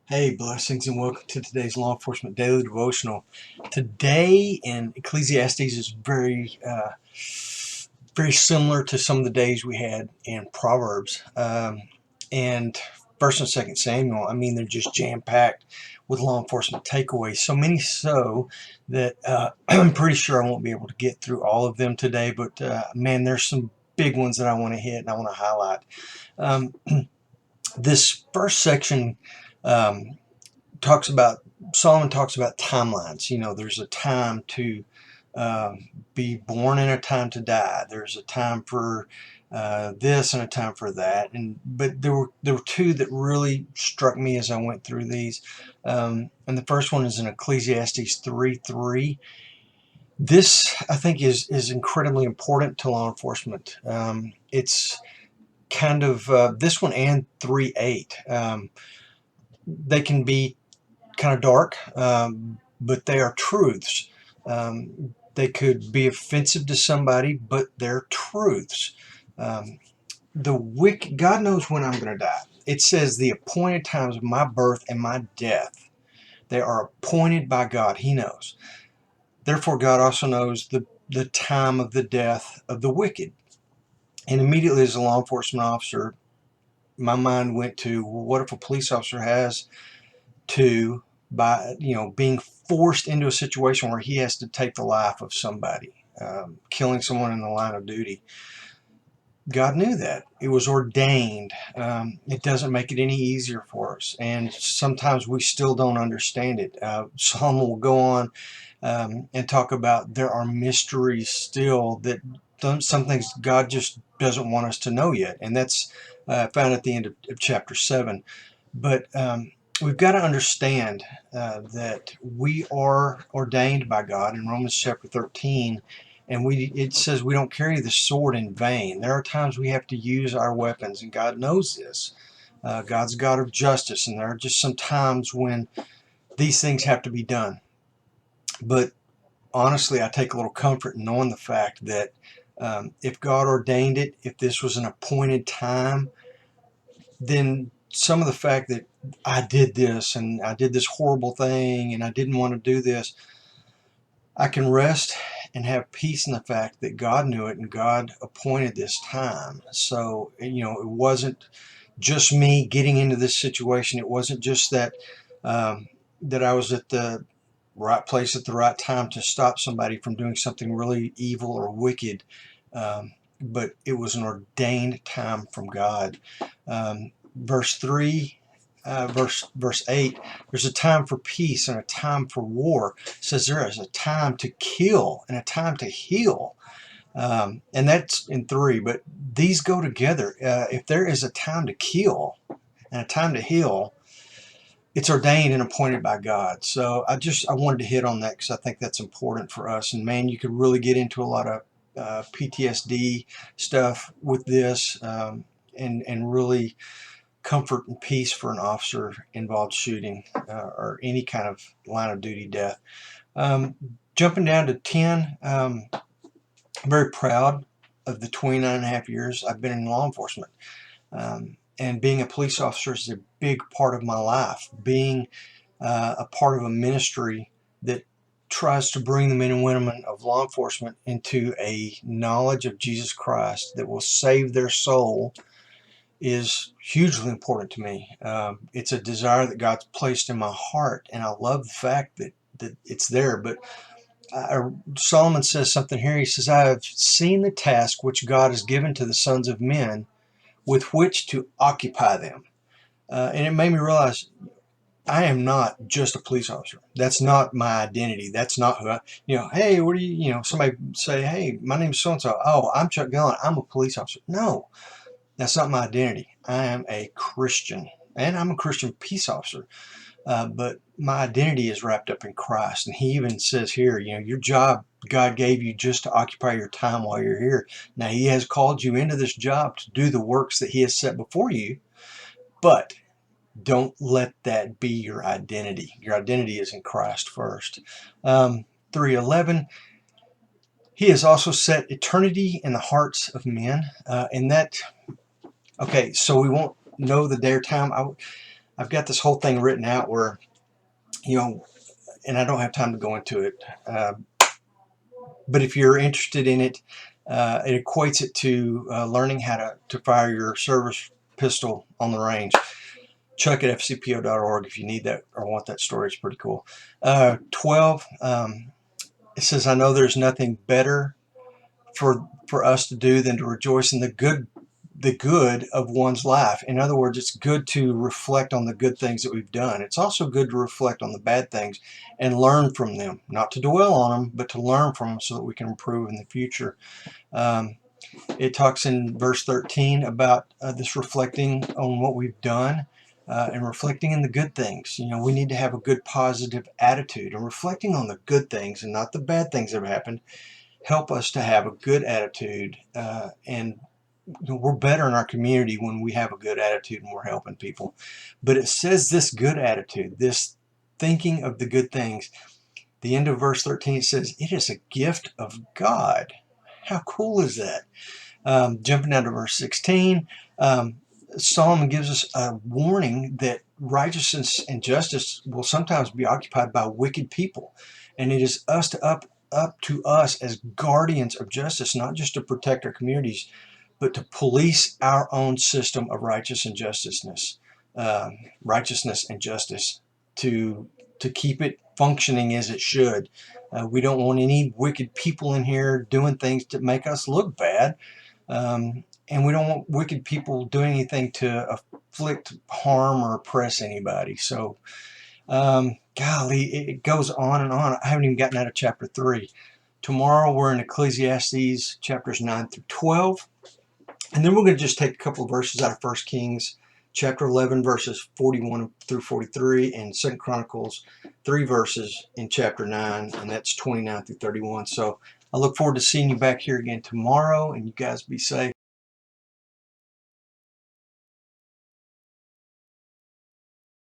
Hey, blessings and welcome to today's Law Enforcement Daily Devotional. Today in Ecclesiastes is very similar to some of the days we had in Proverbs and First and Second Samuel. I mean, they're just jam-packed with law enforcement takeaways. So many so that I'm pretty sure I won't be able to get through all of them today. But man, there's some big ones that I want to hit and I want to highlight. Um, this first section. Um, Solomon talks about timelines. You know, there's a time to be born and a time to die. There's a time for this and a time for that. But there were two that really struck me as I went through these. And the first one is in Ecclesiastes 3:3. This I think is incredibly important to law enforcement. It's kind of this one and 3:8. They can be kind of dark, but they are truths. They could be offensive to somebody, but they're truths. Um, God knows when I'm going to die. It says the appointed times of my birth and my death. They are appointed by God. He knows. Therefore, God also knows the time of the death of the wicked. And immediately as a law enforcement officer, my mind went to, well, what if a police officer has to, by being forced into a situation where he has to take the life of somebody, killing someone in the line of duty. God knew that. It was ordained. It doesn't make it any easier for us, and sometimes we still don't understand it. Solomon will go on and talk about there are mysteries still that some things God just doesn't want us to know yet, and that's found at the end of chapter 7. But we've got to understand that we are ordained by God in Romans chapter 13, and it says we don't carry the sword in vain. There are times we have to use our weapons, and God knows this. God's a God of justice, and there are just some times when these things have to be done. But honestly, I take a little comfort in knowing the fact that if God ordained it, if this was an appointed time, then some of the fact that I did this and I did this horrible thing and I didn't want to do this, I can rest and have peace in the fact that God knew it and God appointed this time. So, it wasn't just me getting into this situation. It wasn't just that that I was at the right place at the right time to stop somebody from doing something really evil or wicked. But it was an ordained time from God. Verse 3, verse 8, there's a time for peace and a time for war. It says there is a time to kill and a time to heal. And that's in 3, but these go together. If there is a time to kill and a time to heal, it's ordained and appointed by God. So I wanted to hit on that because I think that's important for us. And man, you could really get into a lot of PTSD stuff with this, and really comfort and peace for an officer involved shooting or any kind of line of duty death. Jumping down to 10, I'm very proud of the 29.5 years I've been in law enforcement. And being a police officer is a big part of my life. Being a part of a ministry that tries to bring the men and women of law enforcement into a knowledge of Jesus Christ that will save their soul is hugely important to me. It's a desire that God's placed in my heart, and I love the fact that it's there. But Solomon says something here. He says, I have seen the task which God has given to the sons of men with which to occupy them. And it made me realize I am not just a police officer. That's not my identity. That's not who hey, what do somebody say, hey, my name's so-and-so. Oh, I'm Chuck Gilliland. I'm a police officer. No, that's not my identity. I am a Christian, and I'm a Christian peace officer. But my identity is wrapped up in Christ. And he even says here, your job God gave you just to occupy your time while you're here. Now, he has called you into this job to do the works that he has set before you, but don't let that be your identity. Your identity is in Christ first. 3:11, he has also set eternity in the hearts of men. And that, okay, so we won't know the day or time. I've got this whole thing written out where, you know, and I don't have time to go into it, but if you're interested in it, it equates it to learning how to fire your service pistol on the range. Check at FCPO.org if you need that or want that story. It's pretty cool. 12, it says, I know there's nothing better for us to do than to rejoice in the good of one's life. In other words, it's good to reflect on the good things that we've done. It's also good to reflect on the bad things and learn from them, not to dwell on them, but to learn from them so that we can improve in the future. It talks in verse 13 about this reflecting on what we've done and reflecting in the good things. You know, we need to have a good positive attitude, and reflecting on the good things and not the bad things that have happened help us to have a good attitude, and we're better in our community when we have a good attitude and we're helping people. But it says this good attitude, this thinking of the good things, the end of verse 13, it says it is a gift of God. How cool is that? Jumping down to verse 16, Solomon gives us a warning that righteousness and justice will sometimes be occupied by wicked people, and it is up to us as guardians of justice, not just to protect our communities, but to police our own system of righteousness and justice, to keep it functioning as it should. We don't want any wicked people in here doing things to make us look bad. And we don't want wicked people doing anything to afflict harm or oppress anybody. So, golly, it goes on and on. I haven't even gotten out of chapter 3. Tomorrow we're in Ecclesiastes chapters 9 through 12. And then we're going to just take a couple of verses out of 1 Kings chapter 11, verses 41 through 43, and 2 Chronicles 3 verses in chapter 9, and that's 29 through 31. So I look forward to seeing you back here again tomorrow, and you guys be safe.